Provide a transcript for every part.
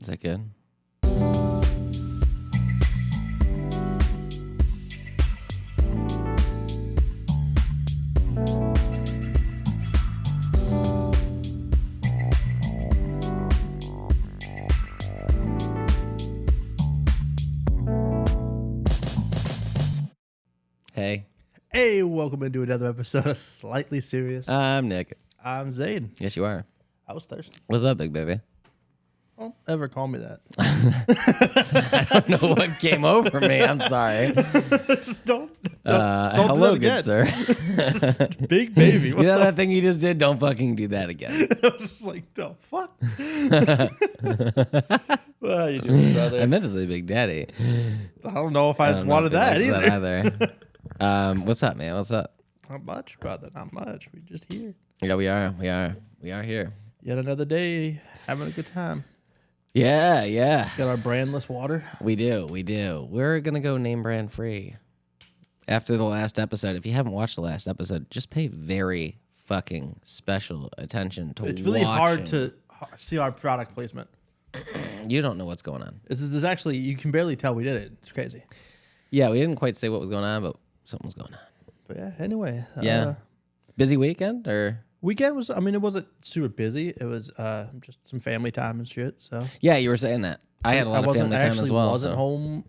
Is that good? Hey. Hey, welcome into another episode of Slightly Serious. I'm Nick. I'm Zane. Yes, you are. I was thirsty. What's up, big baby? Don't ever call me that. I don't know what came over me. I'm sorry. Just don't Hello, do good sir. Big baby. You know that thing you just did? Don't fucking do that again. I was just like, the fuck? Well, you doing, brother? I meant to say Big Daddy. I don't know if I don't know wanted if that he likes either. either. What's up, man? What's up? Not much, brother. Not much. We're just here. Yeah, we are. We are here. Yet another day, having a good time. Yeah. Got our brandless water. We do. We're going to go name brand free. After the last episode, if you haven't watched the last episode, just pay very fucking special attention to It's really hard watching. to see our product placement. You don't know what's going on. This is actually, you can barely tell we did it. It's crazy. Yeah, we didn't quite say what was going on, but something was going on. But yeah, anyway. Yeah. Busy weekend or? Weekend was, it wasn't super busy. It was just some family time and shit. So Yeah, you were saying that. I had a lot of family time as well. I wasn't home.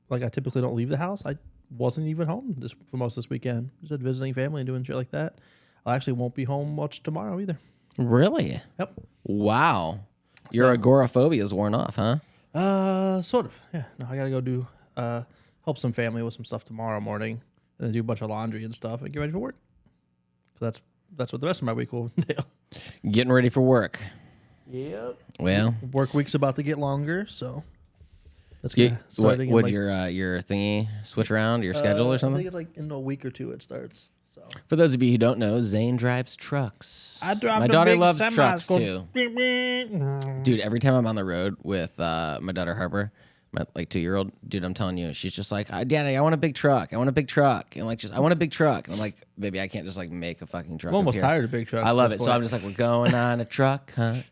Like, I typically don't leave the house. I wasn't even home for most of this weekend. Just visiting family and doing shit like that. I actually won't be home much tomorrow either. Really? Yep. Wow. Your agoraphobia is worn off, huh? Sort of. Yeah. No, I gotta go do help some family with some stuff tomorrow morning, and then do a bunch of laundry and stuff, and get ready for work. So that's what the rest of my week will entail. Getting ready for work. Yep. Well, Work week's about to get longer, so that's would starting. your thingy switch around your schedule or I something? think it's like in a week or two it starts. So For those of you who don't know, Zane drives trucks. I drive my the daughter big loves semis trucks going too. Dude, every time I'm on the road with my daughter Harper, my 2-year-old, dude, I'm telling you, she's just like, Daddy, I want a big truck. I want a big truck. And I want a big truck. And I'm like, baby, I can't just make a fucking truck. I'm almost up here. tired of big trucks. I love at it. this So I'm point. just like, we're going on a truck hunt.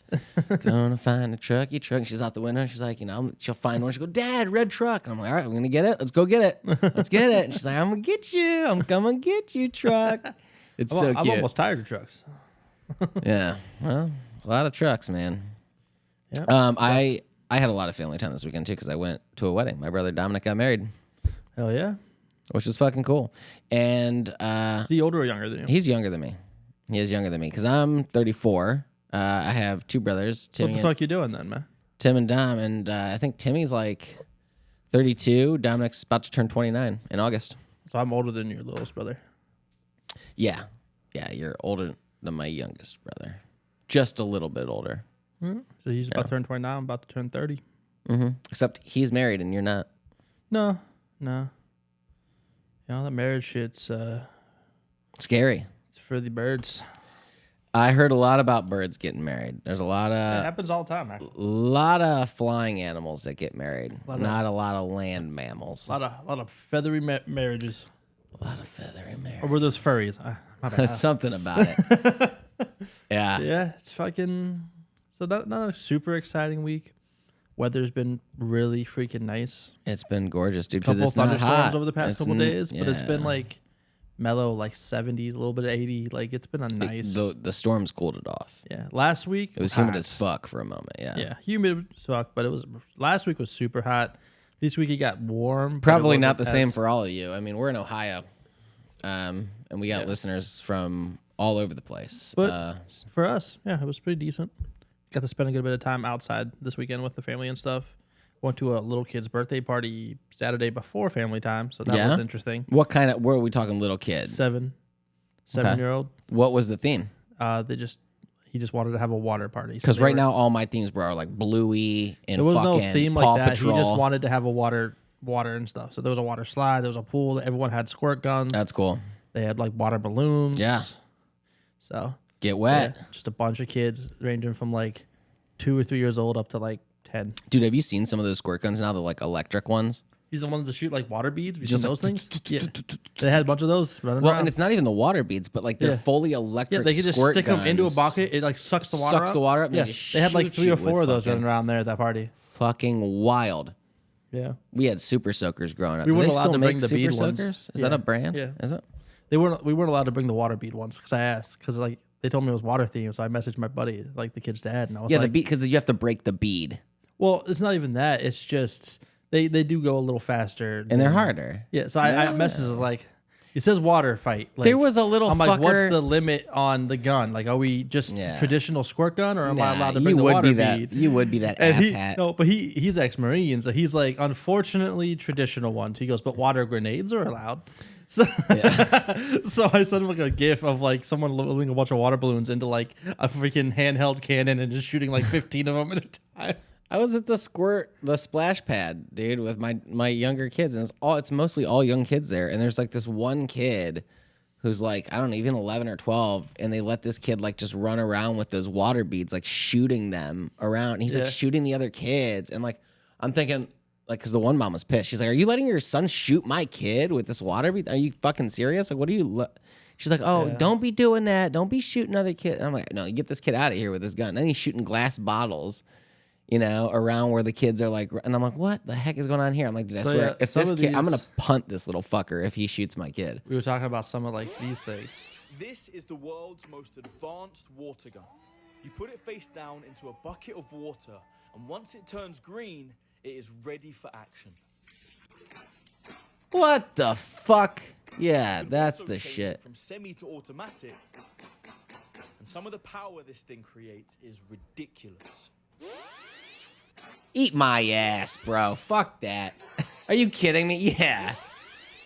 Gonna find a trucky truck. And she's out the window. She's like, she'll find one. She'll go, Dad, red truck. And I'm like, all right, we're gonna get it. Let's go get it. Let's get it. And she's like, I'm gonna get you. I'm gonna get you, truck. It's so I'm cute. almost tired of trucks. Yeah. Well, a lot of trucks, man. Yeah. I had a lot of family time this weekend too because I went to a wedding. My brother Dominic got married, Hell yeah. which was fucking cool. And Is he older or younger than you? he's younger than me. He is younger than me because I'm 34. I have two brothers, What the fuck you doing then, man? Tim and Dom, and I think Timmy's 32. Dominic's about to turn 29 in August. So I'm older than your littlest brother. Yeah, you're older than my youngest brother, just a little bit older. So he's about to turn 29. I'm about to turn 30. Mm-hmm. Except he's married and you're not. No. That marriage shit's Scary. it's for the birds. I heard a lot about birds getting married. There's a lot It of happens all the time, actually. flying animals that get married. Not a lot of land mammals. A lot of feathery marriages. A lot of feathery Or marriages. were those furries? My bad. Something about it. Yeah. Yeah, it's fucking. So not a super exciting week. Weather's been really freaking nice. It's been gorgeous, dude. Because Couple it's not thunderstorms hot over the past couple days, but it's been yeah. mellow, 70s, a little bit of 80. It's been a nice. The storms cooled it off. Yeah, last week It was humid hot. as fuck for a moment. Yeah. Yeah, humid as fuck, but last week was super hot. This week it got warm. but it Probably not wasn't the same as- for all of you. I mean, we're in Ohio, and we got listeners from all over the place. But for us, yeah, it was pretty decent. Got to spend a good bit of time outside this weekend with the family and stuff. Went to a little kid's birthday party Saturday before family time, so that was interesting. What kind of? Where are we talking? Little kid? 7-year-old. What was the theme? He just wanted to have a water party. Because right now all my themes, bro, are like Bluey and there was no fucking theme Paw like that. Patrol. He just wanted to have a water and stuff. So there was a water slide. There was a pool. Everyone had squirt guns. That's cool. They had water balloons. Yeah. So Get wet. yeah, just a bunch of kids ranging from 2 or 3 years old up to 10. Dude, have you seen some of those squirt guns now? The electric ones? He's the ones that shoot water beads. Have you Just seen those things? Yeah. They had a bunch of those running Well, around. and it's not even the water beads, but they're Yeah. fully electric Yeah, they could just squirt stick them into a guns. bucket. It sucks the water Sucks up. the water up and Yeah, they just they had shoot 3 or you 4 with of those fucking- running around there at that party. fucking wild. Yeah. We had super soakers growing up. We Do weren't they allowed still to make bring the super bead ones. soakers? Is Yeah. that a brand? Yeah. Is it? We weren't allowed to bring the water bead ones because I asked because like they told me it was water themed, so I messaged my buddy, like the kid's dad, and I was Yeah, like, the bead, because you have to break the bead. well, it's not even that. It's just they do go a little faster And they're harder. Yeah, so I messaged like, it says water fight. Like, There was a little I'm fucker. like, what's the limit on the gun? Like, are we just traditional squirt gun, or am I allowed to bring the water bead? You would be that And asshat. no, but he's ex-Marine, so he's like, unfortunately, traditional ones. He goes, but water grenades are allowed. So, so I sent him like a gif of like someone loading a bunch of water balloons into like a freaking handheld cannon and just shooting like 15 of them at a time. I was at the splash pad, dude, with my younger kids, and it's mostly all young kids there. And there's like this one kid who's like, I don't know, even 11 or 12, and they let this kid like just run around with those water beads, like shooting them around. And he's like shooting the other kids, and like I'm thinking, like, because the one mom was pissed. She's like, "Are you letting your son shoot my kid with this water bead? Are you fucking serious? Like, what are you?" She's like, "Oh, don't be doing that. Don't be shooting other kids." And I'm like, "No, you get this kid out of here with this gun." And then he's shooting glass bottles, you know, around where the kids are like, and I'm like, "What the heck is going on here?" I'm like, "Dude, I swear, if this kid, I'm gonna punt this little fucker if he shoots my kid." We were talking about some of like these things. This is the world's most advanced water gun. You put it face down into a bucket of water, and once it turns green, it is ready for action. What the fuck? Yeah, that's the shit. From semi to automatic, and some of the power this thing creates is ridiculous. Eat my ass, bro. Fuck that. Are you kidding me? Yeah.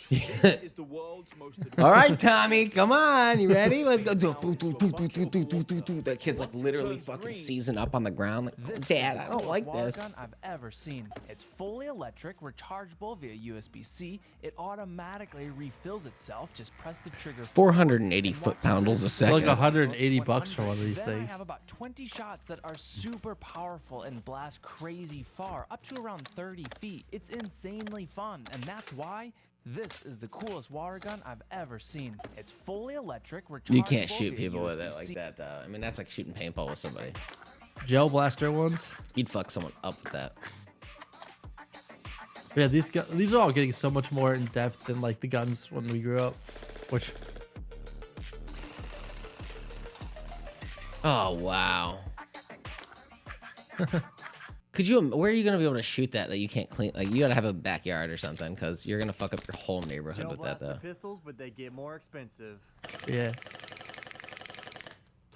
This is the world's most advanced. All right, Tommy, come on. You ready? Let's go. That kid's like literally fucking seizing up on the ground. Like, oh, Dad, I don't like this. Gun I've ever seen. It's fully electric, rechargeable via USB-C. It automatically refills itself. Just press the trigger. 480 foot-pounds a second. Like $180 for one of these then I things. have about 20 shots that are super powerful and blast crazy far, up to around 30 feet. It's insanely fun, and that's why this is the coolest water gun I've ever seen. It's fully electric, rechargeable. You can't shoot via people with it USB-C. like that, though. I mean, that's like shooting paintball with somebody. Gel blaster ones. You'd fuck someone up with that. But yeah, these are all getting so much more in depth than like the guns when we grew up, which. Oh, wow. Could you? Where are you gonna be able to shoot that you can't clean? Like, you gotta have a backyard or something, because you're gonna fuck up your whole neighborhood with that, though. Pistols, but they get more expensive. Yeah.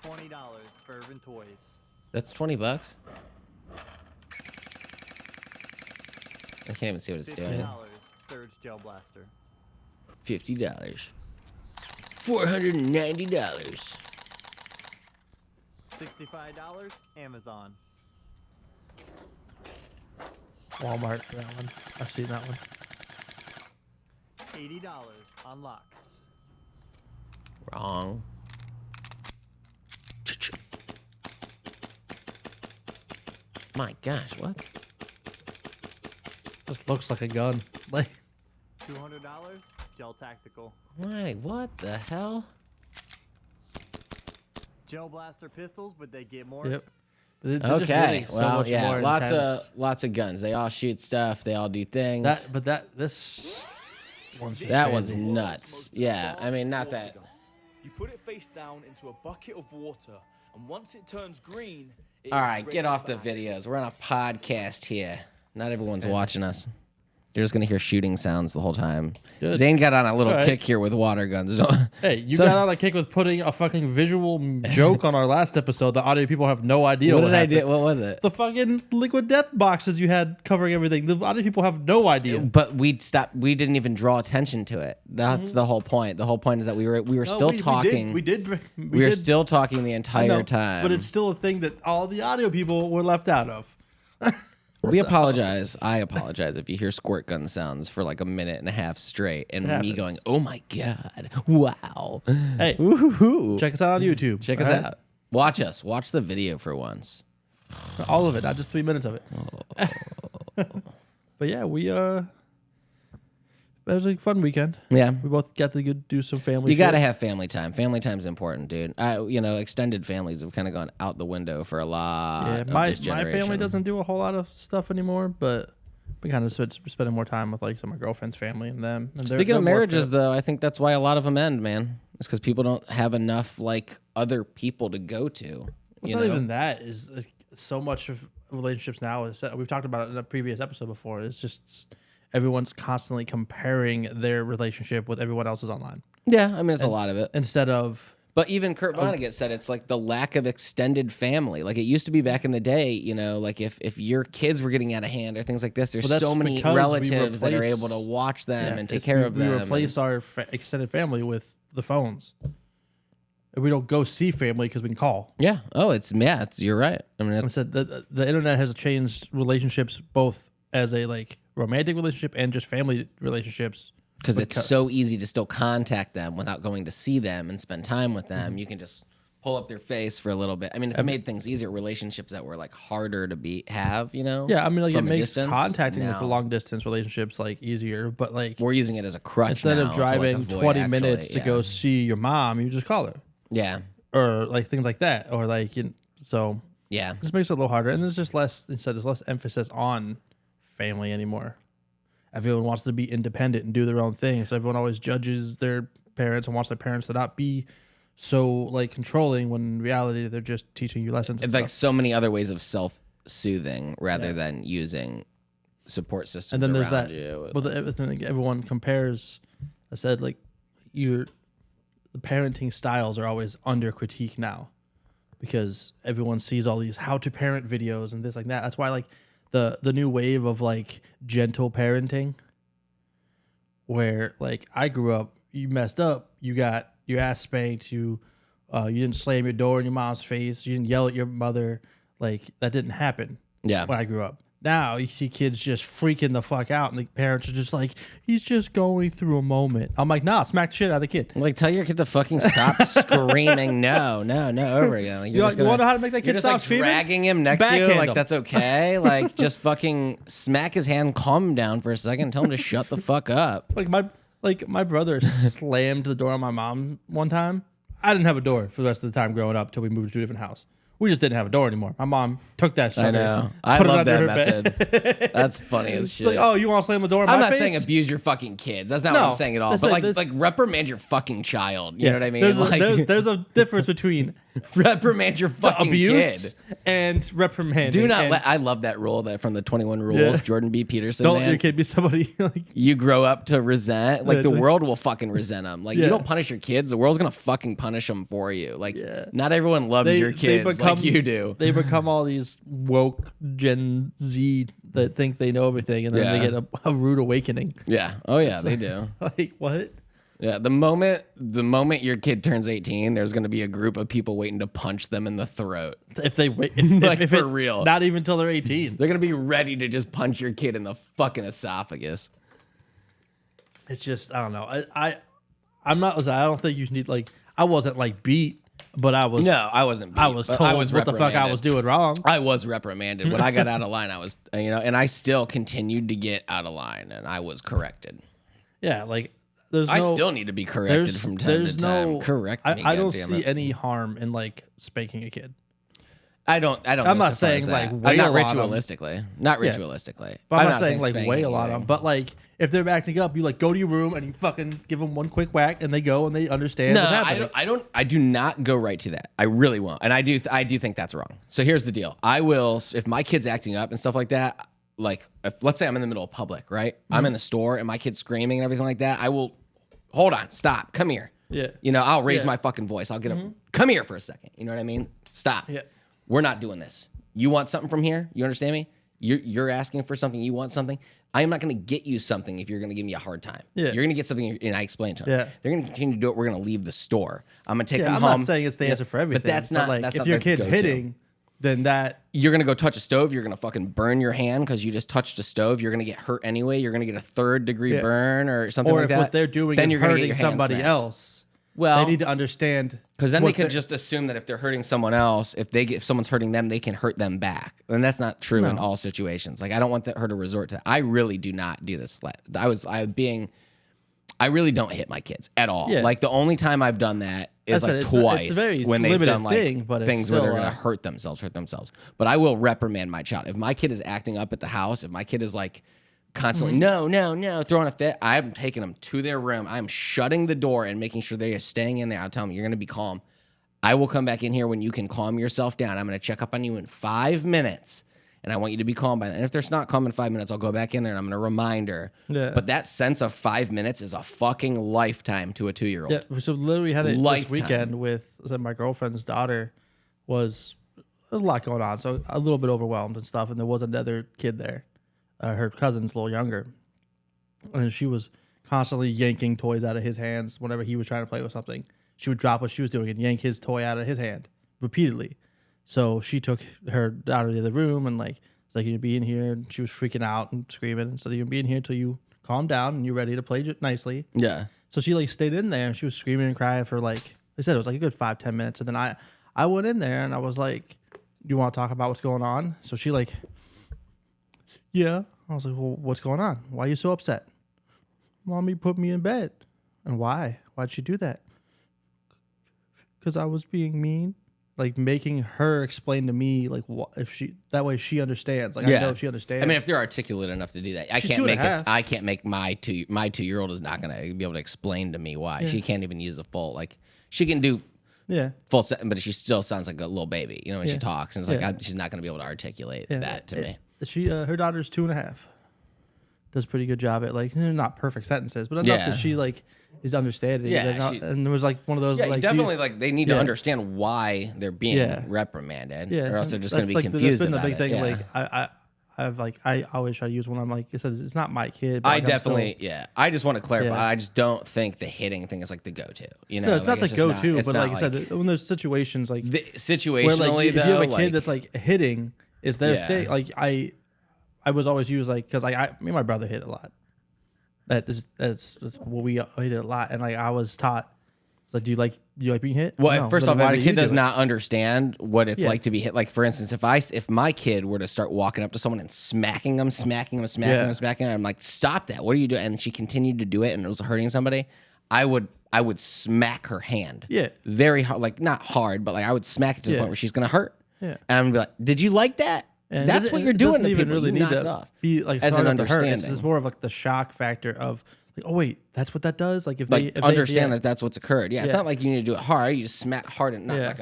$20 for Irvin Toys. That's $20. I can't even see what it's doing. $50 Surge Gel Blaster. $50. $490. $65 Amazon. Walmart for that one. I've seen that one. $80 on locks. Wrong. My gosh, what? Just looks like a gun. Like $200 Gel Tactical. Why? What the hell? Gel Blaster pistols, but they get more. Yep. They're just Okay. getting so Well, much yeah, more lots intense. of guns. They all shoot stuff. They all do things. This one's That one's crazy. nuts. Yeah, I mean, not that. You put it face down into a bucket of water, and once it turns green, it All is right, ready get off for the action. videos. We're on a podcast here. Not everyone's watching us. You're just gonna hear shooting sounds the whole time. Good. Zane got on a little It's all right. kick here with water guns. Hey, you So- got on a kick with putting a fucking visual joke on our last episode. The audio people have no idea What did I happened. do? What was it? The fucking liquid death boxes you had covering everything. The audio people have no idea. But we stopped. We didn't even draw attention to it. That's the whole point. The whole point is that we were No, still talking. We did. We were did. still talking the I entire know, time. But it's still a thing that all the audio people were left out of. We apologize. I apologize if you hear squirt gun sounds for like a minute and a half straight, and me happens. going, "Oh my god, wow!" Hey, Woohoo. check us out on YouTube. Check us all right? out. Watch us. Watch the video for once. All of it, not just 3 minutes of it. But yeah, we but was a fun weekend. Yeah. We both got to do some family. You shit. got to have family time. Family time's important, dude. Extended families have kind of gone out the window for a lot. Yeah, of my this family generation. doesn't do a whole lot of stuff anymore, but we kind of spending more time with like some of my girlfriend's family and them. And Speaking of marriages, though, I think that's why a lot of them end, man. It's because people don't have enough like other people to go to. It's not even that. Is so much of relationships now is we've talked about it in a previous episode before. It's just everyone's constantly comparing their relationship with everyone else's online. Yeah, I mean it's a lot of it. Instead of But even Kurt Vonnegut said it's like the lack of extended family. Like it used to be back in the day, like if your kids were getting out of hand or things like this, there's Well, that's so many because we relatives that are replace- able to watch them and take if care of them. We replace our extended family with the phones. And we don't go see family because we can call. Yeah. Oh, you're right. I mean, I said the internet has changed relationships both as a like romantic relationship and just family relationships. because it's so easy to still contact them without going to see them and spend time with them. You can just pull up their face for a little bit. I mean, it's made things easier. Relationships that were like harder to have, Yeah, I mean, like it from a makes distance. contacting with Now- the long distance relationships like easier, but like We're using it as a crutch instead now of to, like, driving avoid 20 actually- minutes to yeah. go see your mom, you just call her Yeah. or like things like that, or like so Yeah. this makes it a little harder, and there's just there's less emphasis on family anymore. Everyone wants to be independent and do their own thing, so everyone always judges their parents and wants their parents to not be so like controlling, when in reality they're just teaching you lessons. It's like so many other ways of self-soothing rather than using support systems and then there's around that. you. But everyone compares. I said like the parenting styles are always under critique now, because everyone sees all these how to parent videos and this like that. That's why like the new wave of like gentle parenting, where like I grew up, you messed up, you got your ass spanked, you didn't slam your door in your mom's face, you didn't yell at your mother, like that didn't happen Yeah. when I grew up. Now you see kids just freaking the fuck out, and the parents are just like, he's just going through a moment. I'm like, nah, smack the shit out of the kid. Like, tell your kid to fucking stop screaming. No, over again. Like, You want to know how to make that You're kid just stop like screaming? dragging him next to you. Backhand Like, him. that's okay. Like, just fucking smack his hand, calm him down for a second, tell him to shut the fuck up. Like my brother slammed the door on my mom one time. I didn't have a door for the rest of the time growing up till we moved to a different house. We just didn't have a door anymore. My mom took that shit. I know. I put it love under that her method. bed. That's funny as She's shit. like, oh, you want to slam the door in I'm my not face? saying abuse your fucking kids. That's not what No, I'm saying at all. that's But like- like reprimand your fucking child. You Yeah, know what I mean? There's, Like, there's a difference between reprimand your fucking abuse kid. and reprimanding. Do not and let. I love that rule that from the 21 Rules. Yeah. Jordan B. Peterson. don't let man. your kid be somebody like. You grow up to resent, like Yeah, the like- world will fucking resent them. Like Yeah. you don't punish your kids, the world's gonna fucking punish them for you. Like Yeah. not everyone loves your kids like you do. They become all these woke Gen Z that think they know everything, and then they Yeah. get a rude awakening. Yeah. Oh yeah, they do. Like what? Yeah. The moment your kid turns 18, there's gonna be a group of people waiting to punch them in the throat. If they wait, if, Like, if for it- real. not even till they're 18. They're gonna be ready to just punch your kid in the fucking esophagus. It's just I don't know. I'm not. I don't think you need like. I wasn't like beat, but I was. No, I wasn't. Beat, I was but told I was what the fuck I reprimanded. was doing wrong. I was reprimanded. When I got out of line, I was, and I still continued to get out of line, and I was corrected. Yeah, like there's. I no, still need to be corrected there's, from time to there's time. no, Correct me. I don't goddammit. see any harm in like spanking a kid. I don't. I'm go not so far as saying, that. like, wail not on 'em. ritualistically. Not Yeah. ritualistically. But I'm not saying like spanking wail on either. them. But like if they're acting up, you like go to your room and you fucking give them one quick whack, and they go and they understand. No, what's I happening. don't. I do not go right to that. I really won't, and I do think that's wrong. So here's the deal. I will, if my kid's acting up and stuff like that. Like, if, let's say I'm in the middle of public, right? I'm in the store and my kid's screaming and everything like that. I will hold on, stop, come here. Yeah. I'll raise Yeah. my fucking voice. I'll get him. Come here for a second. You know what I mean? Stop. Yeah. We're not doing this. You want something from here? You understand me? You're asking for something. You want something. I am not going to get you something if you're going to give me a hard time. Yeah. You're going to get something, and I explain to them. Yeah. They're going to continue to do it. We're going to leave the store. I'm going to take them I'm home. not saying it's the answer for everything. But that's not. like that's if not your the kid's go-to. hitting, then that. You're going to go touch a stove. You're going to fucking burn your hand because you just touched a stove. You're going to get hurt anyway. You're going to get a third-degree Yeah. burn or something Or like if that. what they're doing then is you're gonna get hurting your hand somebody smacked. else. Well, They need to understand. because then they what can they're- just assume that if they're hurting someone else, if someone's hurting them, they can hurt them back. And that's not true in all situations. Like I don't want her to resort to that. I really do not do this. I was being I really don't hit my kids at all. Yeah. Like the only time I've done that is That's like it. It's a twice very when they've limited done like thing, but it's things where they're still, gonna hurt themselves. But I will reprimand my child. If my kid is acting up at the house, if my kid is like constantly no, throwing a fit, I'm taking them to their room. I'm shutting the door and making sure they are staying in there. I'll tell them, you're gonna be calm. I will come back in here when you can calm yourself down. I'm gonna check up on you in 5 minutes. And I want you to be calm by then. And if there's not calm in 5 minutes, I'll go back in there and I'm going to remind her. Yeah. But that sense of 5 minutes is a fucking lifetime to a 2-year-old. Yeah, so literally had it this Lifetime. weekend with my girlfriend's daughter. There's a lot going on, so a little bit overwhelmed and stuff. And there was another kid there. Her cousin's a little younger. And she was constantly yanking toys out of his hands whenever he was trying to play with something. She would drop what she was doing and yank his toy out of his hand repeatedly. So she took her daughter to the other room and like, it's like, you'd be in here. And she was freaking out and screaming. And so you'd be in here until you calm down and you're ready to play nicely. Yeah. So she like stayed in there and she was screaming and crying for like, they said it was like a good 5-10 minutes. And then I went in there and I was like, do you want to talk about what's going on? So she like, yeah. I was like, well, what's going on? Why are you so upset? Mommy put me in bed. And why? Why'd she do that? Because I was being mean. Like making her explain to me, like what if she that way she understands. Like I know she understands. I mean, if they're articulate enough to do that, I She's can't 2.5. I can't make my 2-year-old is not gonna be able to explain to me why. She can't even use a full like she can do full sentence, but she still sounds like a little baby. You know when she talks, and it's like she's not gonna be able to articulate that to me. She her daughter's 2.5. Does a pretty good job at like not perfect sentences, but enough that she like is understanding. Yeah, and it was like one of those like definitely like they need to understand why they're being reprimanded, or else they're just going to be like, confused that's been about the big thing. it. Like I always try to use when I'm like I said, it's not my kid. But I like, definitely I just want to clarify. Yeah. I just don't think the hitting thing is like the go-to. You know, No, it's like, not the just go-to, it's but not like I said, when there's situations like situationally where like if though, you have a kid like, that's like hitting is their thing. Like I was always used like because like me and my brother hit a lot. That's what we hit a lot, and like I was taught. It's like, do you like being hit? Well, No. first Then off, why if do the you kid do does it? not understand what it's like to be hit, like for instance, if my kid were to start walking up to someone and smacking them, I'm like, stop that! What are you doing? And she continued to do it, and it was hurting somebody. I would smack her hand. Yeah. Very hard, like not hard, but like I would smack it to the point where she's gonna hurt. Yeah. And I'm gonna be like, did you like that? And That's what you're doing doesn't to even people. really You need knock it to off. be like As hard an enough to hurt. It's understanding. just more of like the shock factor of like, oh wait, that's what that does. Like if Like they understand that that's what's occurred. Yeah, it's Yeah. not like you need to do it hard. You just smack hard and not Yeah. like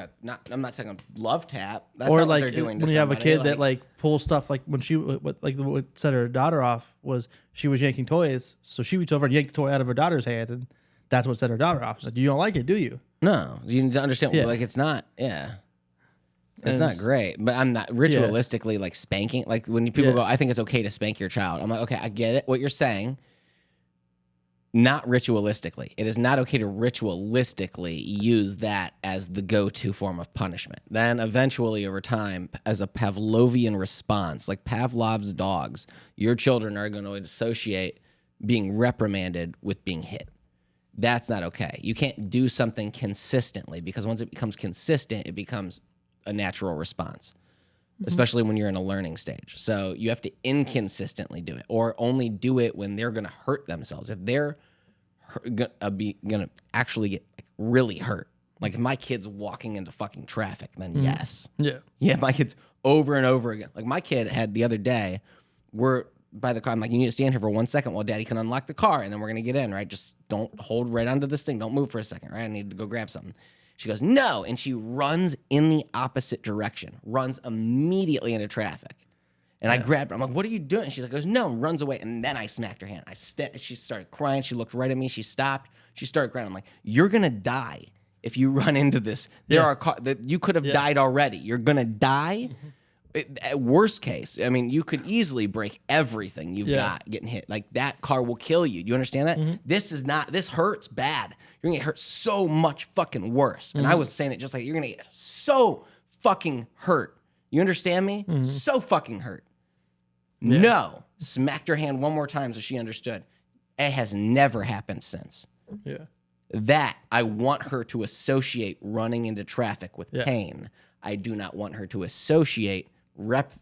I'm not saying a love tap. That's or not like what they're doing. To when you have a somebody. kid that like pulls stuff like when she what set her daughter off was she was yanking toys, so she reached over and yanked the toy out of her daughter's hand, and that's what set her daughter off. It's like, you don't like it, do you? No, you need to understand. Yeah. Like it's not. Yeah. It's And not great, but I'm not ritualistically like spanking. Like when people go, I think it's okay to spank your child. I'm like, okay, I get it. What you're saying. Not ritualistically. It is not okay to ritualistically use that as the go-to form of punishment. Then eventually over time, as a Pavlovian response, like Pavlov's dogs, your children are going to associate being reprimanded with being hit. That's not okay. You can't do something consistently because once it becomes consistent, it becomes a natural response, especially when you're in a learning stage. So you have to inconsistently do it or only do it when they're going to hurt themselves. If they're going to actually get like, really hurt, like if my kid's walking into fucking traffic, then yes. Yeah, my kid's over and over again. Like my kid had the other day, we're by the car. I'm like, you need to stand here for 1 second while daddy can unlock the car and then we're going to get in, right? Just don't hold right onto this thing. Don't move for a second, right? I need to go grab something. She goes, no. And she runs in the opposite direction, runs immediately into traffic. And I grabbed her. I'm like, what are you doing? And she's like, goes, no, and runs away. And then I smacked her hand. She started crying. She looked right at me. She stopped. She started crying. I'm like, you're going to die if you run into this. There are cars that you could have died already. You're going to die. At worst case, I mean, you could easily break everything you've got getting hit. Like that car will kill you. You understand that? This hurts bad. You're gonna get hurt so much fucking worse. And I was saying it just like you're gonna get so fucking hurt. You understand me? So fucking hurt. No. Smacked her hand one more time so she understood. It has never happened since. Yeah. That I want her to associate running into traffic with pain. I do not want her to associate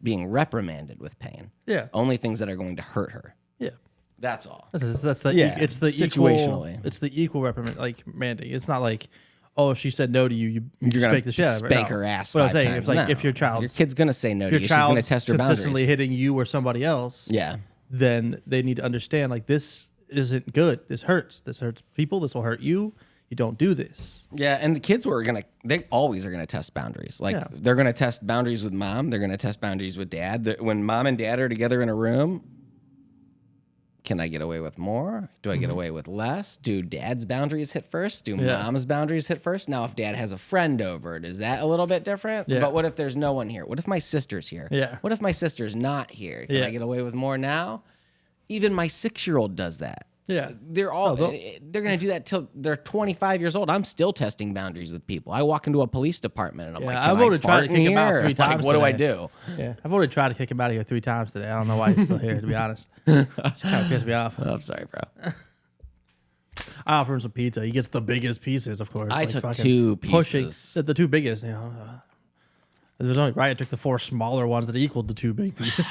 being reprimanded with pain. Yeah. Only things that are going to hurt her. Yeah. That's all. That's the Yeah, it's the situationally. equal, it's the equal reprimand, like mandate. It's not like, oh, if she said no to you, You're gonna spank the shit out of her. spank No. her ass. But I'm 5 saying times. if like No. if your kid's gonna say no to your you, she's gonna child test her consistently boundaries. hitting you or somebody else, Yeah. then they need to understand like this isn't good. This hurts. This hurts people. This will hurt you. You don't do this. Yeah, and the kids they always are gonna test boundaries. Like Yeah. they're gonna test boundaries with mom. They're gonna test boundaries with dad. When mom and dad are together in a room, can I get away with more? Do I get away with less? Do dad's boundaries hit first? Do Yeah. mom's boundaries hit first? Now, if dad has a friend over, is that a little bit different? Yeah. But what if there's no one here? What if my sister's here? Yeah. What if my sister's not here? Can Yeah. I get away with more now? Even my 6-year-old does that. Yeah. They're all they'll- they're gonna do that till they're 25 years old. I'm still testing boundaries with people. I walk into a police department and I'm Yeah, like, I've can already I tried fart to in kick him out here? 3 Like, times what do I today. do? Yeah, I've already tried to kick him out of here 3 times today. I don't know why he's still here. To be honest, it's kind of pissed me off. Oh, I'm sorry, bro. I offer him some pizza. He gets the biggest pieces, of course. I like took fucking 2 pushing pieces. the 2 biggest. You know, there's only right. I took the 4 smaller ones that equaled the 2 big pieces.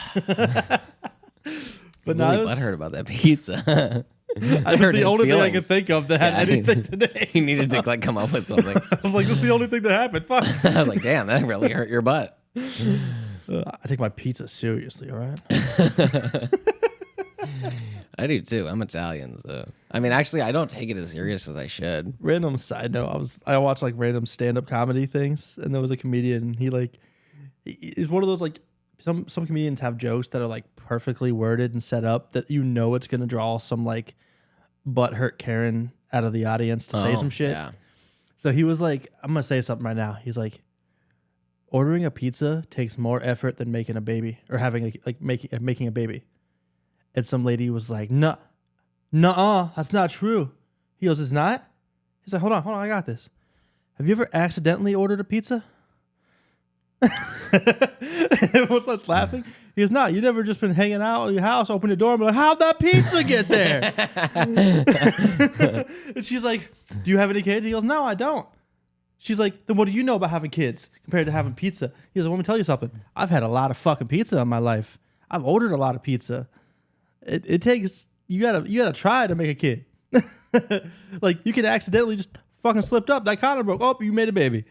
But no, Really it was, butthurt about that pizza. I was the only thing I could think of that had Yeah, anything today. He needed to like come up with something. I was like, this is the only thing that happened. Fuck. I was like, damn, that really hurt your butt. I take my pizza seriously. All right. I do too. I'm Italian, so I mean, actually, I don't take it as serious as I should. Random side note: I watched like random stand up comedy things, and there was a comedian. He's one of those like some comedians have jokes that are like perfectly worded and set up that you know it's gonna draw some like butthurt Karen out of the audience to say some shit. Yeah. So he was like, I'm gonna say something right now. He's like, ordering a pizza takes more effort than making a baby or having making a baby. And some lady was like, nuh-uh, that's not true. He goes, it's not? He's like, hold on, I got this. Have you ever accidentally ordered a pizza? Everyone starts laughing. He goes, no, you never just been hanging out at your house, open your door, and be like, how'd that pizza get there? And she's like, do you have any kids? He goes, no, I don't. She's like, then what do you know about having kids compared to having pizza? He goes, let me tell you something. I've had a lot of fucking pizza in my life. I've ordered a lot of pizza. It takes you gotta try to make a kid. Like you can accidentally just fucking slipped up. That condom broke. Oh, you made a baby.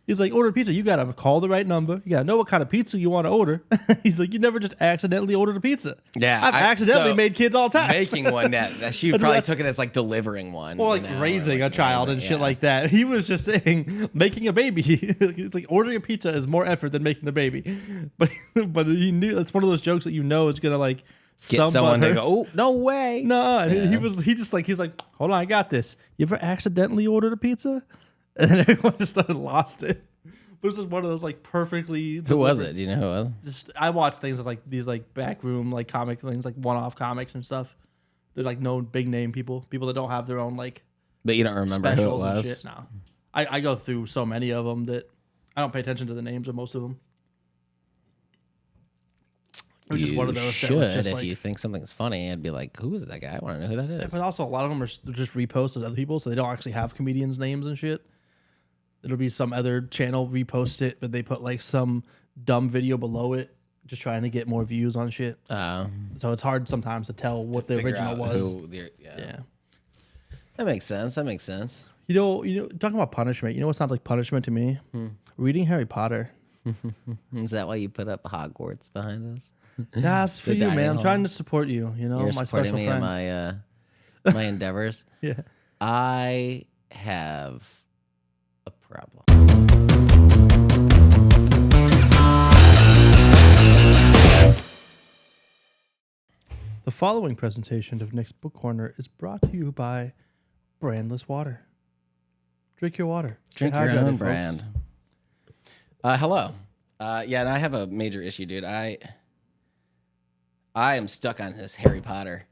He's like, order pizza. You gotta call the right number. You gotta know what kind of pizza you want to order. He's like, you never just accidentally ordered a pizza. Yeah, I've accidentally so made kids all the time. Making one that she probably took it as like delivering one, Or like you know, raising like a child raising, and shit yeah. like that. He was just saying making a baby. It's like ordering a pizza is more effort than making a baby. But he knew that's one of those jokes that you know is gonna like Get someone to go, oh, no way. No, Yeah. he's like, hold on, I got this. You ever accidentally ordered a pizza? And then everyone just started lost it. But it was just one of those like perfectly. Who was it? Do you know who it was? Just I watch things like these like backroom like comic things like one-off comics and stuff. They're like known big name people that don't have their own like But you don't remember who it specials and was? shit. No, I go through so many of them that I don't pay attention to the names of most of them. It was just one of those should, that was just if like, you think something's funny, I'd be like, who is that guy? I want to know who that is. but also a lot of them are just reposts as other people, so they don't actually have comedians' names and shit. It'll be some other channel repost it, but they put like some dumb video below it, just trying to get more views on shit. So it's hard sometimes to tell what the Figure original out was. Yeah. That makes sense. You know, talking about punishment. You know what sounds like punishment to me? Reading Harry Potter. Is that why you put up Hogwarts behind us? That's for The you, man. dining I'm hall. trying to support you. You know, You're my supporting special me friend. in my endeavors. Yeah. I have a problem. The following presentation of Nick's Book Corner is brought to you by Brandless Water. Drink your water. Drink Stay your hydrated, own folks. brand. Hello. Yeah, and I have a major issue, dude. I am stuck on this Harry Potter.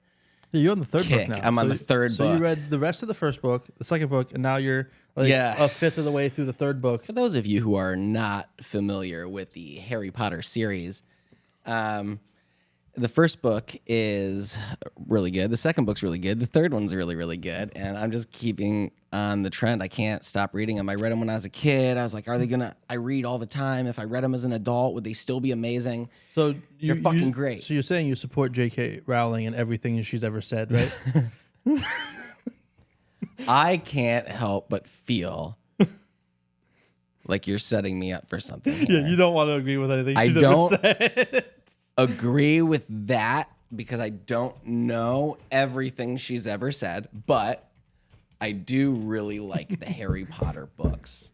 Yeah, you're on the third Kick. book now. I'm on the third So book. you read the rest of the first book, the second book, and now you're like Yeah. a fifth of the way through the third book. For those of you who are not familiar with the Harry Potter series, the first book is really good. The second book's really good. The third one's really, really good. And I'm just keeping on the trend. I can't stop reading them. I read them when I was a kid. I was like, I read all the time. If I read them as an adult, would they still be amazing? So They're fucking great. So you're saying you support J.K. Rowling and everything she's ever said, right? I can't help but feel like you're setting me up for something. Yeah, you don't want to agree with anything I she's don't- ever said. Agree with that because I don't know everything she's ever said, but I do really like the Harry Potter books.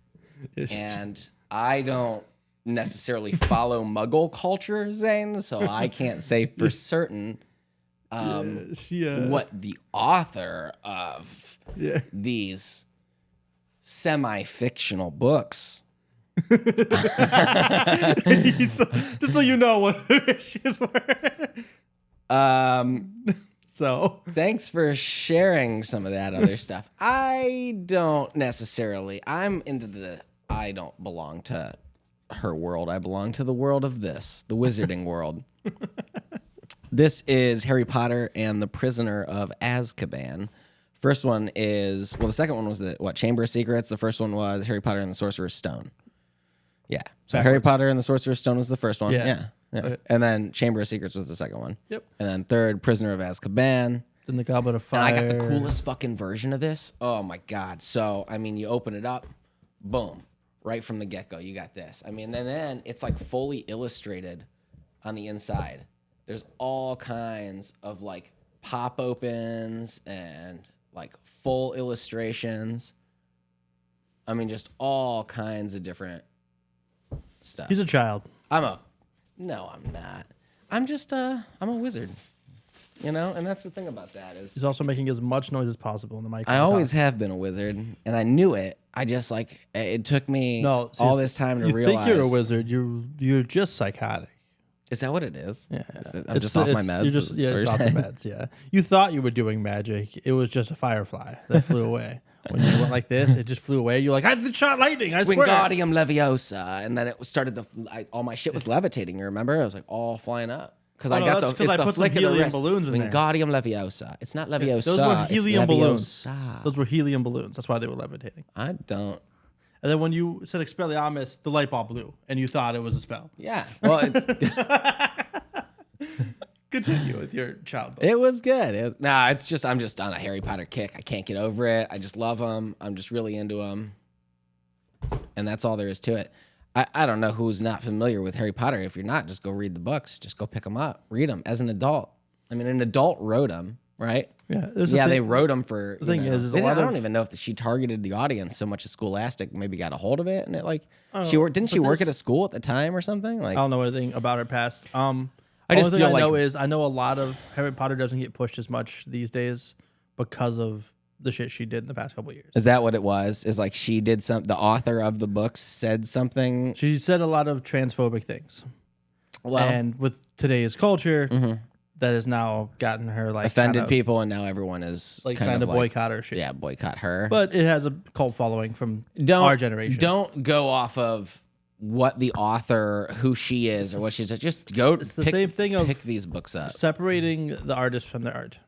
And I don't necessarily follow Muggle culture, Zane, so I can't say for certain what the author of these semi-fictional books. Just so you know what her issues were. So Thanks for sharing some of that other stuff. I don't necessarily. I don't belong to her world. I belong to the world of the wizarding world. This is Harry Potter and the Prisoner of Azkaban. First one is, the second one was Chamber of Secrets. The first one was Harry Potter and the Sorcerer's Stone. Yeah. So Harry Potter and the Sorcerer's Stone was the first one. Yeah. Okay. And then Chamber of Secrets was the second one. Yep. And then third, Prisoner of Azkaban. Then the Goblet of And Fire. I got the coolest fucking version of this. Oh my God. So, I mean, you open it up, boom, right from the get-go, you got this. I mean, and then it's like fully illustrated on the inside. There's all kinds of like pop opens and like full illustrations. I mean, just all kinds of different stuff. He's a child. No, I'm not. I'm just I'm a wizard. You know, and that's the thing about that is He's also making as much noise as possible in the mic. I always have been a wizard, and I knew it. I just it took me all this time to realize. You think you're a wizard? You're just psychotic. Is that what it is? Yeah, I'm just off my meds. You're just off the meds. Yeah, you thought you were doing magic. It was just a firefly that flew away. When you went like this, it just flew away. You're like, I shot lightning. I swear. Wingardium Leviosa, and then it started all my shit was levitating. You remember? I was like all flying up because I got that's 'cause I put some flick of the helium wrist. balloons in there. Wingardium Leviosa. It's not Leviosa. Those were helium it's balloons. Leviosa. Those were helium balloons. That's why they were levitating. I don't. And then when you said Expelliarmus, the light bulb blew, and you thought it was a spell. Yeah. Well, it's. Continue with your child book. It was good. It's just I'm just on a Harry Potter kick. I can't get over it. I just love them. I'm just really into them, and that's all there is to it. I don't know who's not familiar with Harry Potter. If you're not, just go read the books. Just go pick them up, read them as an adult. I mean, an adult wrote them, right? Yeah. They wrote them for. The thing is I don't even know if she targeted the audience so much as Scholastic maybe got a hold of it, and it didn't she work at a school at the time or something? I don't know anything about her past. I just feel I know a lot of Harry Potter doesn't get pushed as much these days because of the shit she did in the past couple of years. Is that what it was? Is like she did the author of the books said something. She said a lot of transphobic things. Well, and with today's culture, that has now gotten her offended people, and now everyone is kind of boycott her shit. Yeah, boycott her. But it has a cult following from our generation. Don't go off of what the author, who she is, or what she's just go. It's the same thing of pick these books up, separating the artist from their art.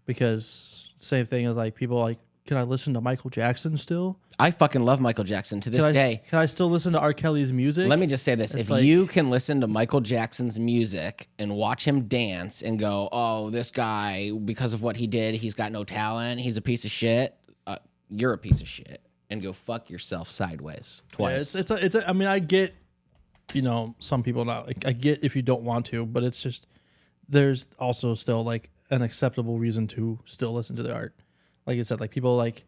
Because same thing as like people like, can I listen to Michael Jackson still? I fucking love Michael Jackson to this day. Can I still listen to R. Kelly's music? Let me just say this: if you can listen to Michael Jackson's music and watch him dance and go, "Oh, this guy, because of what he did, he's got no talent. He's a piece of shit." You're a piece of shit. And go fuck yourself sideways twice. Yeah, I mean, I get, some people not. Like, I get if you don't want to, but it's just there's also still like an acceptable reason to still listen to the art. Like I said, like people like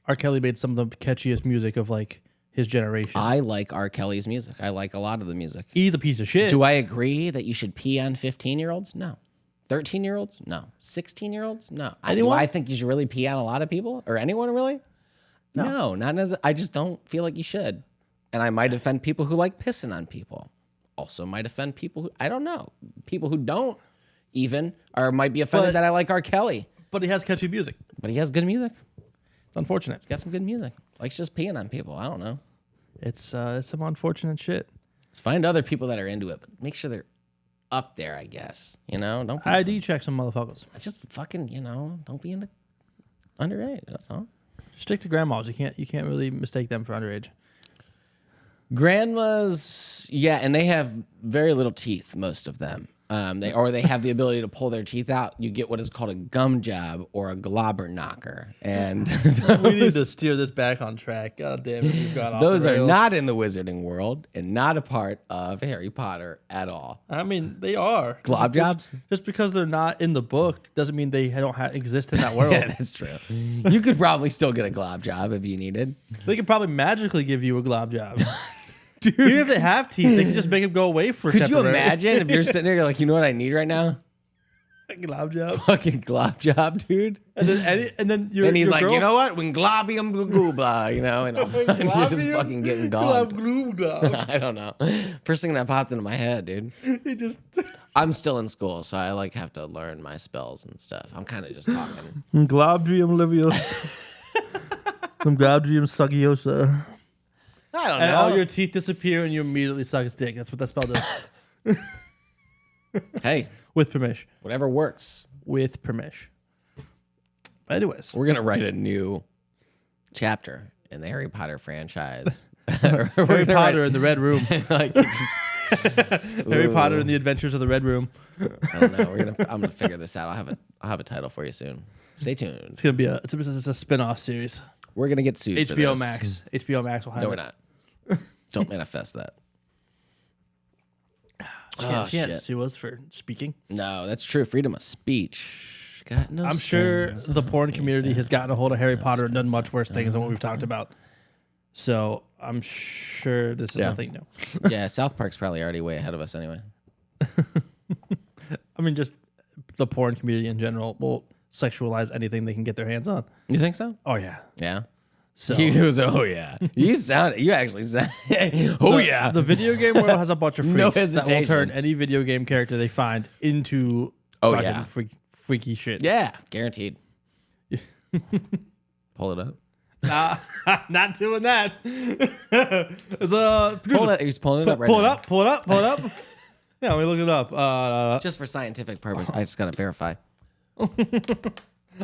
R. Kelly made some of the catchiest music of like his generation. I like R. Kelly's music. I like a lot of the music. He's a piece of shit. Do I agree that you should pee on 15-year-olds? No. 13-year-olds? No. 16-year-olds? No. Do I think you should really pee on a lot of people or anyone really? No, not as. I just don't feel like you should. And I might offend people who like pissing on people. Also might offend people who, I don't know. People who don't even, or might be offended that I like R. Kelly. But he has catchy music. But he has good music. It's unfortunate. He's got some good music. Likes just peeing on people. I don't know. It's some unfortunate shit. Let's find other people that are into it, but make sure they're up there, I guess. You know, don't be, ID check some motherfuckers. just fucking, don't be into underage. That's all. Stick to grandmas. You can't really mistake them for underage. Grandmas, yeah, and they have very little teeth, most of them. They have the ability to pull their teeth out. You get what is called a gum job or a globber knocker, and We need to steer this back on track. God damn it, we've got off those the are rails. not in the wizarding world and not a part of Harry Potter at all. I mean, they are. Glob jobs? Just because they're not in the book doesn't mean they don't exist in that world. Yeah, that's true. You could probably still get a glob job if you needed. They could probably magically give you a glob job. Dude. Even if they have teeth, they can just make them go away for Could you temporary. imagine if you're sitting there, you're like, you know what I need right now? A glob job. Fucking glob job, dude. And then your, And he's your like, girl, you know what? When globium gloobla, and all of a sudden you're just Globium? fucking getting Glob gobbed. glue glob. I don't know. First thing that popped into my head, dude. He just I'm still in school, so I have to learn my spells and stuff. I'm kind of just talking. Globdrium leviosa. Globdrium sagiosa. I don't And know. all your teeth disappear and you immediately suck a stick. That's what that spell does. Hey, With permission. whatever works. With permission. But anyways. We're gonna write a new chapter in the Harry Potter franchise. Harry Potter in the Red Room. like, Harry Potter and the Adventures of the Red Room. I don't know. I'm gonna figure this out. I'll have a title for you soon. Stay tuned. It's gonna be it's a spin-off series. We're gonna get sued. for HBO this. Max. HBO Max will have No, it. we're not. Don't manifest that. She Oh, can't shit. sue us for speaking. No, that's true. Freedom of speech. Got no. I'm sure strings. the porn community has gotten a hold of Harry Potter and done much worse things than what we've talked about. So I'm sure this is Yeah. nothing new. Yeah, South Park's probably already way ahead of us anyway. I mean, just the porn community in general will sexualize anything they can get their hands on. You think so? Oh yeah. Yeah. So He goes, oh yeah. You actually sound. Oh yeah. the video game world has a bunch of freaks No that will hesitation. turn any video game character they find into Oh, fucking yeah. freaky shit. Yeah, guaranteed. Pull it up. Not doing that. As a Pull producer, it. He's pulling it up right pull it now. up, pull it up, pull it up. Yeah, let me look it up. Just for scientific purpose. I just gotta verify.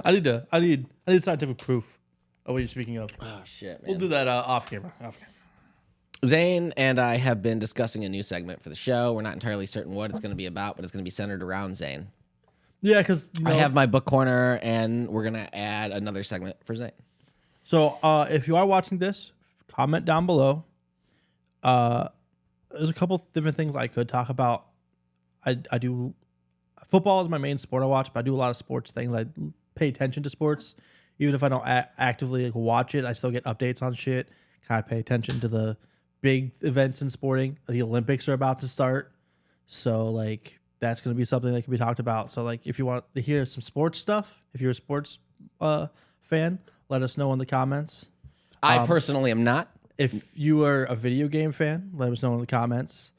I need scientific proof of what you're speaking of. Oh shit, man. We'll do that off camera. Zane and I have been discussing a new segment for the show. We're not entirely certain what it's going to be about, but it's going to be centered around Zane. Yeah, because I have my book corner, and we're going to add another segment for Zane. So if you are watching this, comment down below. There's a couple different things I could talk about. I do football is my main sport I watch, but I do a lot of sports things. I pay attention to sports, even if I don't actively watch it. I still get updates on shit. Kind of pay attention to the big events in sporting. The Olympics are about to start, so that's going to be something that can be talked about. So if you want to hear some sports stuff, if you're a sports fan, let us know in the comments. I personally am not. If you are a video game fan, let us know in the comments.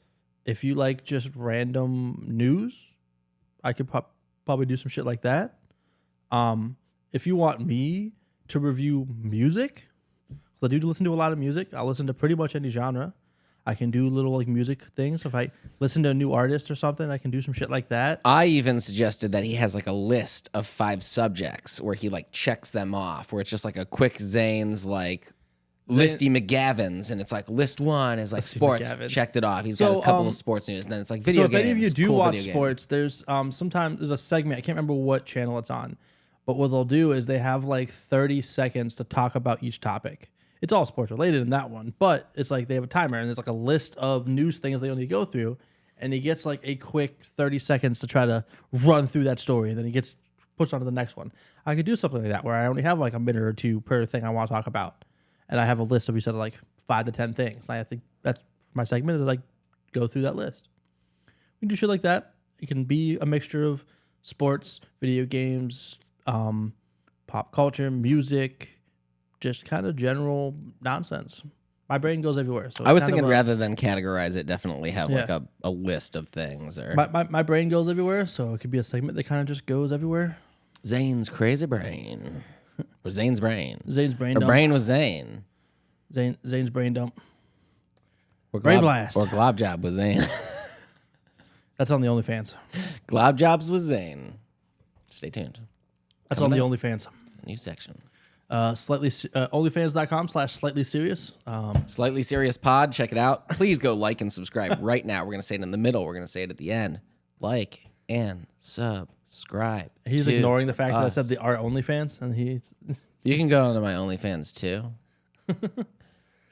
If you like just random news, I could probably do some shit like that. If you want me to review music, because I do listen to a lot of music. I listen to pretty much any genre. I can do little music things. If I listen to a new artist or something, I can do some shit like that. I even suggested that he has a list of 5 subjects where he checks them off, where it's just a quick Zane's Listy McGavins, and it's list 1 is sports, McGavins. checked it off. He's So, got a couple of sports news, and then it's video So if games. any of you do cool watch video game. sports, there's sometimes there's a segment, I can't remember what channel it's on, but what they'll do is they have 30 seconds to talk about each topic. It's all sports related in that one, but it's they have a timer and there's a list of news things they only go through, and he gets a quick 30 seconds to try to run through that story, and then he gets pushed on to the next one. I could do something like that where I only have a minute or two per thing I want to talk about, and I have a list of, we said, 5 to 10 things. I think that's my segment is go through that list. We can do shit like that. It can be a mixture of sports, video games, pop culture, music, just kind of general nonsense. My brain goes everywhere. So I was it's kind thinking of rather than categorize it, definitely have Yeah. a list of things. Or my brain goes everywhere, so it could be a segment that kind of just goes everywhere. Zane's crazy brain. Or Zane's brain. Zane's brain Or dump. brain with Zane. Zane's brain dump. Or Brain glob, blast. Or glob job with Zane. That's on the OnlyFans. Glob Jobs with Zane. Stay tuned. That's on the OnlyFans. New section. OnlyFans.com/slightly serious. Slightly Serious Pod. Check it out. Please go like and subscribe right now. We're going to say it in the middle. We're going to say it at the end. Like and subscribe. He's to ignoring the fact that I us. said our OnlyFans, and he's You can go onto my OnlyFans too.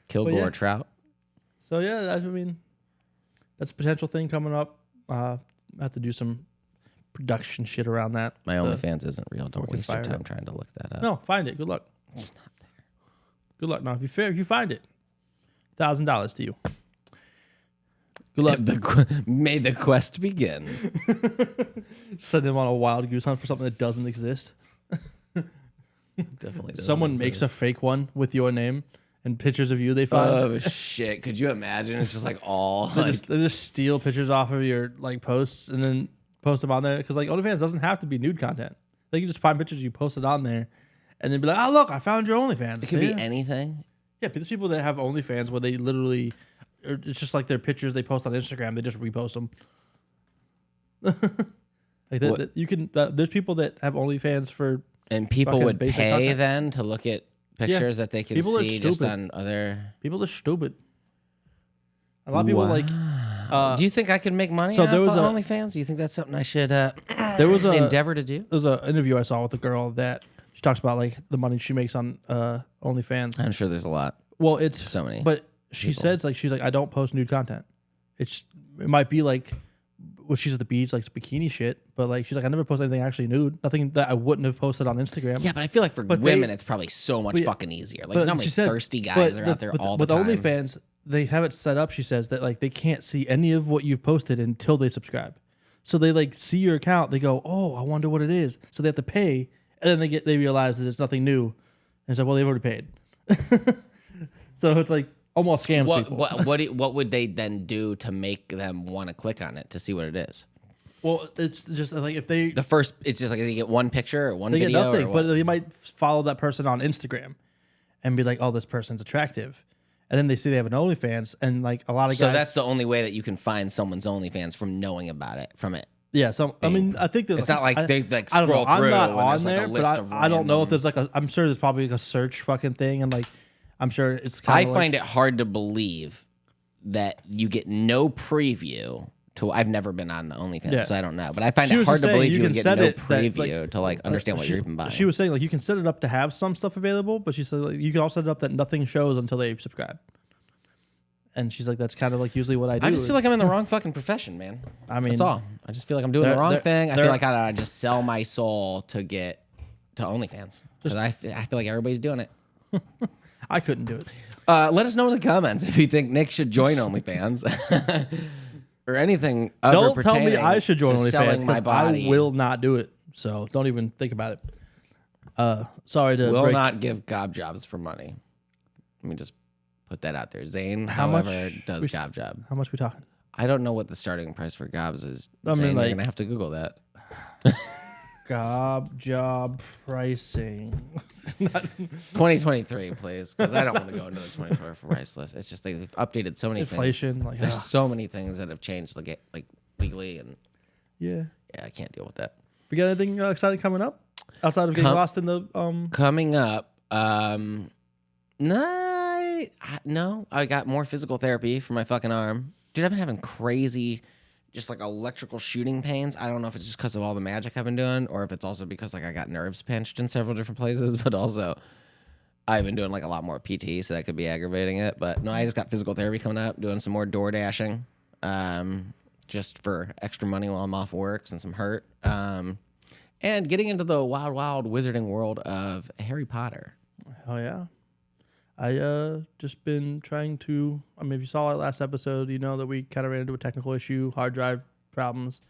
Kilgore yeah. Trout. so yeah. I mean, that's a potential thing coming up. I have to do some production shit around that. My The- OnlyFans isn't real. Don't Fucking waste your fire time up. trying to look that up. No, find it. Good luck. It's not there. Good luck. No, if you find it, $1,000 to you. Good luck. May the quest begin. Send him on a wild goose hunt for something that doesn't exist. Definitely. doesn't Someone makes a exist. fake one with your name and pictures of you they find. Oh shit! Could you imagine? It's just like all They just steal pictures off of your like posts and then post them on there because like OnlyFans doesn't have to be nude content. They can just find pictures you posted on there, and then be like, "Oh look, I found your OnlyFans." it could Yeah. be anything. Yeah, but there's people that have OnlyFans where they literally, it's just like their pictures they post on Instagram. They just repost them. Like What? you can. There's people that have OnlyFans for. And people Fucking would basic pay content. then to look at pictures that they can People are see just stupid. on other. People are stupid. A lot of people like. Do you think I could make money so off there was of a- OnlyFans? Do you think that's something I should There was a endeavor to do? There was an interview I saw with a girl that she talks about like the money she makes on OnlyFans. I'm sure there's a lot. Well, it's So many. but she people. says like she's like I don't post nude content. It might be like when she's at the beach like bikini shit, but like she's like I never post anything actually nude. Nothing that I wouldn't have posted on Instagram. Yeah, but I feel like for But women, they- it's probably so much but yeah, fucking easier. Like, But you know how many she says- thirsty guys but are out there all the with time. OnlyFans, they have it set up. She says that like they can't see any of what you've posted until they subscribe. So they like see your account. They go, "Oh, I wonder what it is." So they have to pay, and then they realize that it's nothing new, and it's like, "Well, they've already paid." So it's like almost scams people. What would they then do to make them want to click on it to see what it is? Well, it's just like if they It's just like they get one picture or one they get video nothing, or but what? they might follow that person on Instagram and be like, "Oh, this person's attractive," and then they see they have an OnlyFans, and like a lot of So guys. that's the only way that you can find someone's OnlyFans from knowing about it from it. Yeah, so I mean, I think there's It's not like they, like, I don't know. scroll through I'm not and on there's, like, a there, list but of I don't know if random- there's like a. I'm sure there's probably like a search fucking thing, and like I'm sure it's. I Kind of find it hard to believe that you get no preview to. I've never been on OnlyFans, Yeah. so I don't know. But I find She it was hard just to saying believe you you can would get set no it that, like, preview to like understand what you're even buying. She was saying like you can set it up to have some stuff available, but she said like, you can also set it up that nothing shows until they subscribe. And she's like, that's kind of like usually what I do. I just feel like I'm in the wrong fucking profession, man. I mean, That's all. I just feel like I'm doing the they're- wrong they're- thing. I they're- feel like I just sell my soul to get to OnlyFans. Because I feel like everybody's doing it. I couldn't do it. Let us know in the comments if you think Nick should join OnlyFans or anything. Other Don't tell me pertaining I should join to OnlyFans selling my because body. I will not do it. So don't even think about it. Sorry to Will break. not give gob jobs for money. Let me just put that out there. Zane, How much however, does we- gob job. How much we talking? I don't know what the starting price for gobs is. I mean, Zane, like- you're gonna have to Google that. Gob job pricing. 2023, please, because I don't want to go into the 2024 price list. It's just they've updated so many things. Inflation. Like, There's so many things that have changed, like legally, and yeah. yeah, I can't deal with that. We got anything exciting coming up outside of getting lost in the Coming up, no, I got more physical therapy for my fucking arm. Dude, I've been having crazy, just like electrical shooting pains. I don't know if it's just because of all the magic I've been doing or if it's also because like I got nerves pinched in several different places, but also I've been doing like a lot more PT, so that could be aggravating it. But no, I just got physical therapy coming up, doing some more door dashing, just for extra money while I'm off work since I'm hurt. And getting into the wild, wild wizarding world of Harry Potter. Oh yeah. I just been trying to. I mean, if you saw our last episode, you know that we kind of ran into a technical issue, hard drive problems.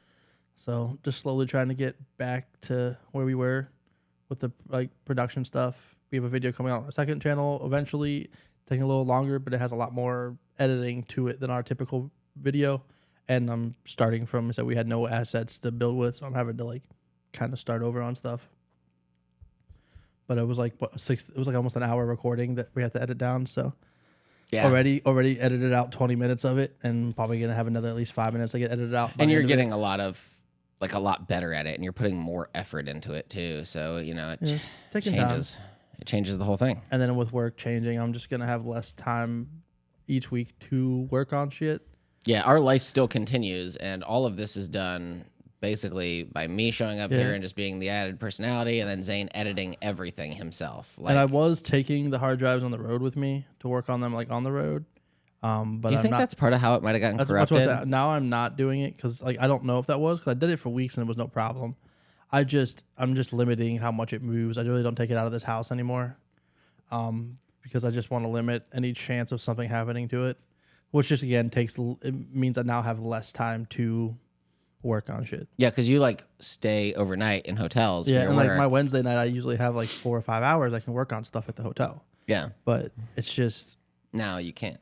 So just slowly trying to get back to where we were with the like production stuff. We have a video coming out on our second channel eventually, taking a little longer, but it has a lot more editing to it than our typical video. And I'm starting from so we had no assets to build with, so I'm having to like kind of start over on stuff. But it was like it was like almost an hour recording that we had to edit down. So Yeah. Already edited out 20 minutes of it, and probably gonna have another at least 5 minutes to get edited out. And you're getting a lot better at it, and you're putting more effort into it too. So it changes. It changes the whole thing. And then with work changing, I'm just gonna have less time each week to work on shit. Yeah, our life still continues, and all of this is done basically by me showing up here and just being the added personality, and then Zane editing everything himself. And I was taking the hard drives on the road with me to work on them, like on the road. But do you think that's part of how it might have gotten corrupted? Now I'm not doing it because I don't know if that was, because I did it for weeks and it was no problem. I'm just limiting how much it moves. I really don't take it out of this house anymore, because I just want to limit any chance of something happening to it, which just again it means I now have less time to work on shit. Yeah, because you stay overnight in hotels. Yeah, for your and work. my Wednesday night, I usually have 4 or 5 hours I can work on stuff at the hotel. Yeah, but it's just now you can't.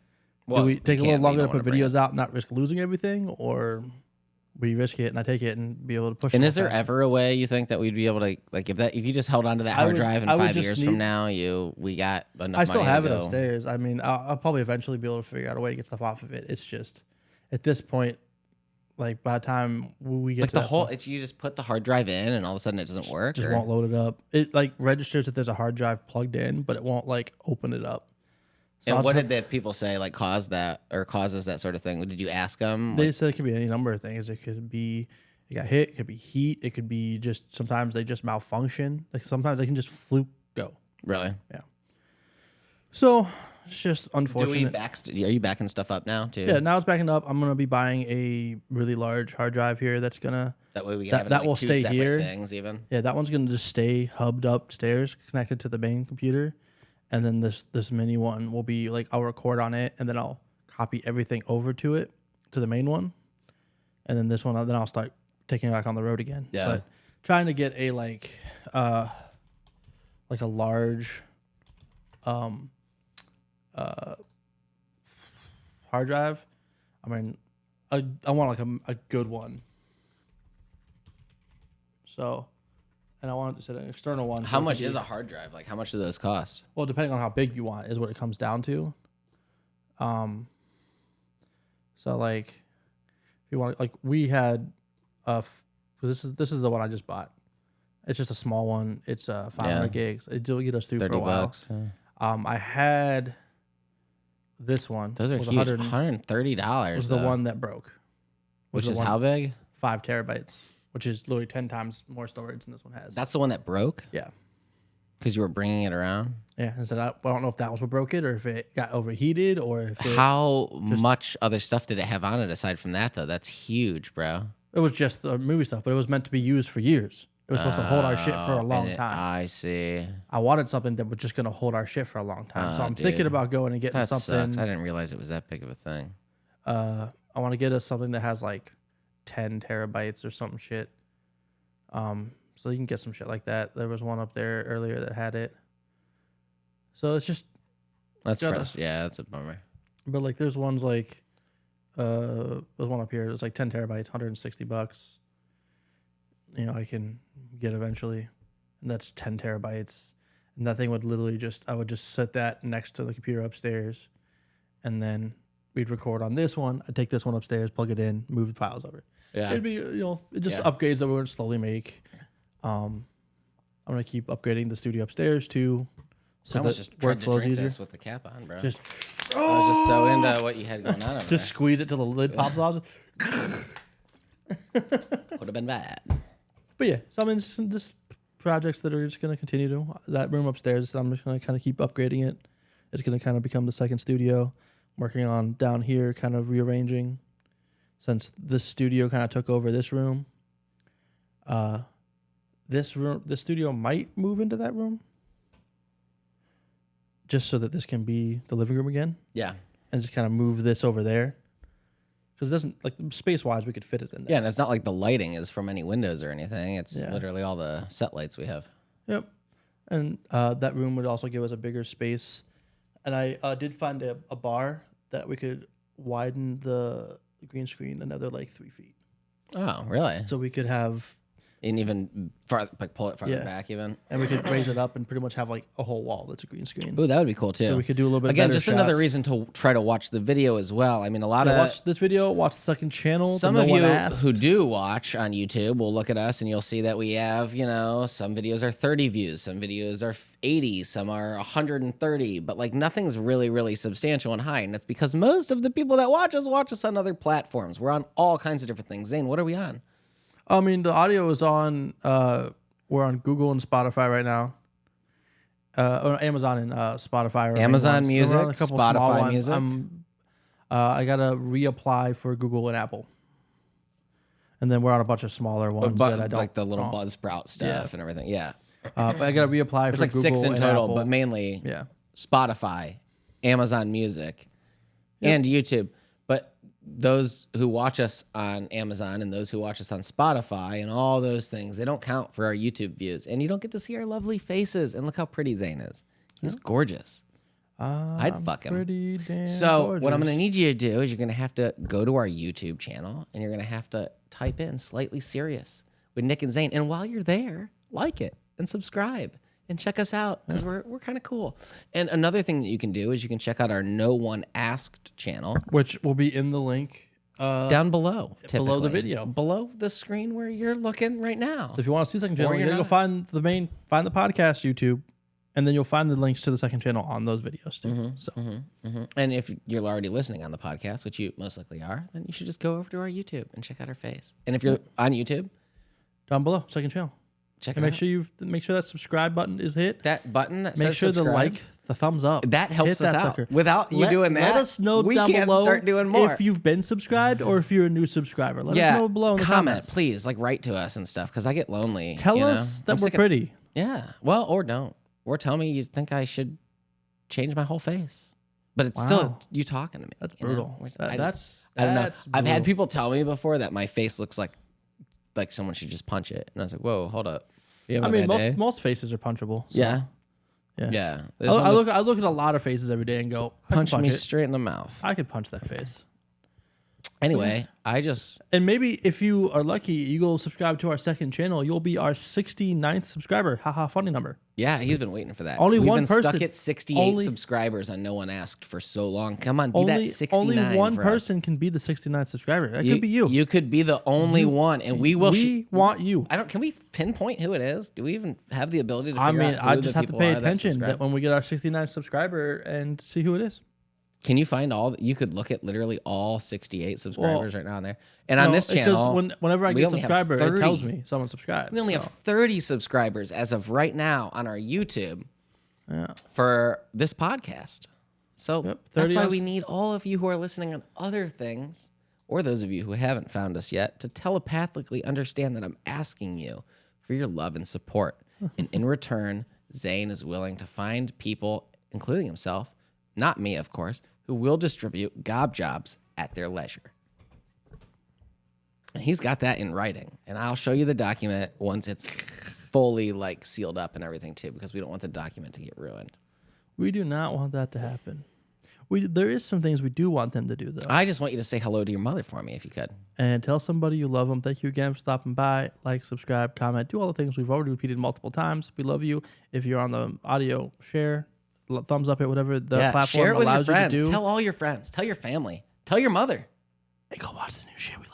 Do we take a little longer to put videos out and not risk losing everything, or we risk it and I take it and be able to push it? And is there ever a way you think that we'd be able to, if you just held onto that hard drive in 5 years from now, we got enough money? I still have to it go. upstairs. I mean, I'll probably eventually be able to figure out a way to get stuff off of it. It's just, at this point, by the time we get to the whole, you just put the hard drive in and all of a sudden it doesn't work? Just won't load it up. It registers that there's a hard drive plugged in, but it won't open it up. So and what did the people say causes that sort of thing? Did you ask them? They said it could be any number of things. It could be it got hit. It could be heat. It could be just sometimes they just malfunction. Sometimes they can just fluke go. Really? Yeah. So it's just unfortunate. Are you backing stuff up now too? Yeah, now it's backing up. I'm gonna be buying a really large hard drive here. That's gonna that way we can have will two stay separate here. Things even. Yeah, that one's gonna just stay hubbed upstairs, connected to the main computer. And then this mini one will be I'll record on it, and then I'll copy everything over to it, to the main one. And then this one, then I'll start taking it back on the road again. Yeah. But trying to get a a large hard drive. I mean, I want a good one. So. And I wanted to set an external one. How much is a hard drive? How much do those cost? Well, depending on how big you want is what it comes down to. So if you want, we had, this is the one I just bought. It's just a small one. It's 500 gigs. It'll get us through for a while. $30. Yeah. I had this one. Those are huge. $130 Was the one that broke. Which is how big? 5 terabytes. Which is literally 10 times more storage than this one has. That's the one that broke? Yeah. Because you were bringing it around? Yeah. And so I don't know if that was what broke it or if it got overheated or if it... How much other stuff did it have on it aside from that, though? That's huge, bro. It was just the movie stuff, but it was meant to be used for years. It was supposed to hold our shit for a long time. I see. I wanted something that was just going to hold our shit for a long time. So I'm thinking about going and getting something... Sucks. I didn't realize it was that big of a thing. I want to get us something that has 10 terabytes or some shit. So you can get some shit like that. There was one up there earlier that had it. So it's just that's a bummer. But there's ones there's one up here. It's 10 terabytes, $160. I can get eventually, and that's 10 terabytes. And that thing would literally I would just set that next to the computer upstairs, and then we'd record on this one. I'd take this one upstairs, plug it in, move the files over. Yeah. It'd be, it just upgrades that we're going to slowly make. I'm going to keep upgrading the studio upstairs too. So that just workflow's easier. This with the cap on, bro. I was just so into what you had going on over just squeeze it till the lid pops off. Would have been bad. But yeah, so I mean, just projects that are just going to continue to. That room upstairs, I'm just going to kind of keep upgrading it. It's going to kind of become the second studio. Working on down here, kind of rearranging. Since this studio kind of took over this room, this studio might move into that room, just so that this can be the living room again. Yeah, and just kind of move this over there, because it doesn't space wise we could fit it in there. Yeah, and it's not like the lighting is from any windows or anything. It's literally all the set lights we have. Yep, and that room would also give us a bigger space. And I did find a bar that we could widen the green screen another 3 feet. Oh, really? So we could have And even pull it farther Yeah. back even. And we could raise it up and pretty much have like a whole wall that's a green screen. Ooh, that would be cool too. So we could do a little bit Again, better just another shots. reason to try to watch the video as well. I mean, a lot of Watch this video, watch the second channel. some that of no one you asked. who do watch on YouTube will look at us and you'll see that we have, some videos are 30 views, some videos are 80, some are 130, but like nothing's really, really substantial and high. And it's because most of the people that watch us on other platforms. We're on all kinds of different things. Zane, what are we on? I mean, the audio is on. We're on Google and Spotify right now. Or Amazon and Spotify. Or Amazon ones. Music, We're on a couple small Spotify ones. Music. I gotta reapply for Google and Apple, and then we're on a bunch of smaller ones that I don't like the little want. Buzzsprout stuff and everything. Yeah. But I gotta reapply There's for like Google 6 in and total, Apple. but mainly Yeah. Spotify, Amazon Music, and YouTube. But those who watch us on Amazon and those who watch us on Spotify and all those things, they don't count for our YouTube views. And you don't get to see our lovely faces. And look how pretty Zane is. He's gorgeous. I'd fuck him. Pretty damn So what I'm gorgeous. going to need you to do is you're going to have to go to our YouTube channel and you're going to have to type in Slightly Serious with Nick and Zane. And while you're there, like it and subscribe and check us out because we're kind of cool. And another thing that you can do is you can check out our No One Asked channel which will be in the link down below. below the typically. video. Below the screen where you're looking right now. So if you want to see the second channel, you're you gotta go not. find the podcast YouTube, and then you'll find the links to the second channel on those videos too. So And if you're already listening on the podcast, which you most likely are, then you should just go over to our YouTube and check out our face. And if you're on YouTube, down below, second channel. check And it out. make sure that subscribe button is hit. That button that Make says sure subscribe, the thumbs up. that helps Hit us that out. sucker. Without you doing that, let us know we down can't below start doing more. if you've been subscribed or if you're a new subscriber. Let us know below in the comment, comments. please. Like write to us and stuff because I get lonely. Tell you know? us that I'm we're sick of- pretty. Yeah. Well, or don't. Or tell me you think I should change my whole face. But it's still Wow. you talking to me. That's you know? brutal. Which I I don't know. that's I've had brutal. people tell me before that my face looks like someone should just punch it, and I was like, "Whoa, hold up." You I having a mean, bad day? most faces are punchable. So. Yeah. Yeah. Yeah. I, There's one I that look at a lot of faces every day and go, I punch can punch me it. straight in the mouth. I could punch that face. Anyway, I just And maybe if you are lucky, you go subscribe to our second channel, you'll be our 69th subscriber. Haha, funny number. he's been waiting for that. Only We've one been stuck person- at 68 only- subscribers on No One Asked for so long. Come on, be that Only 69 one for us. person can be the 69th subscriber. That could be you. You could be the only one, and we will. We want you. I don't. Can we pinpoint who it is? Do we even have the ability to? I Figure mean, out who I the just have to people pay are that attention subscribe? that when we get our 69th subscriber and see who it is. Can you find all? You could look at literally all 68 subscribers right now on there. And on No, this it's just channel, whenever I we get only have subscriber, it tells 30. me someone subscribed. we only have 30 subscribers as of right now on our YouTube Yeah. for this podcast. So Yep, that's 30 why us. we need all of you who are listening on other things, or those of you who haven't found us yet, to telepathically understand that I'm asking you for your love and support. And in return, Zane is willing to find people, including himself, not me, of course, who will distribute gob jobs at their leisure. And he's got that in writing. And I'll show you the document once it's fully sealed up and everything too, because we don't want the document to get ruined. We do not want that to happen. There is some things we do want them to do, though. I just want you to say hello to your mother for me if you could. And tell somebody you love them. Thank you again for stopping by. Like, subscribe, comment, do all the things we've already repeated multiple times. We love you. If you're on the audio, share, thumbs up it, whatever the platform share it with your allows you friends. to do. Tell all your friends. Tell your family. Tell your mother. Hey, go watch the new shit we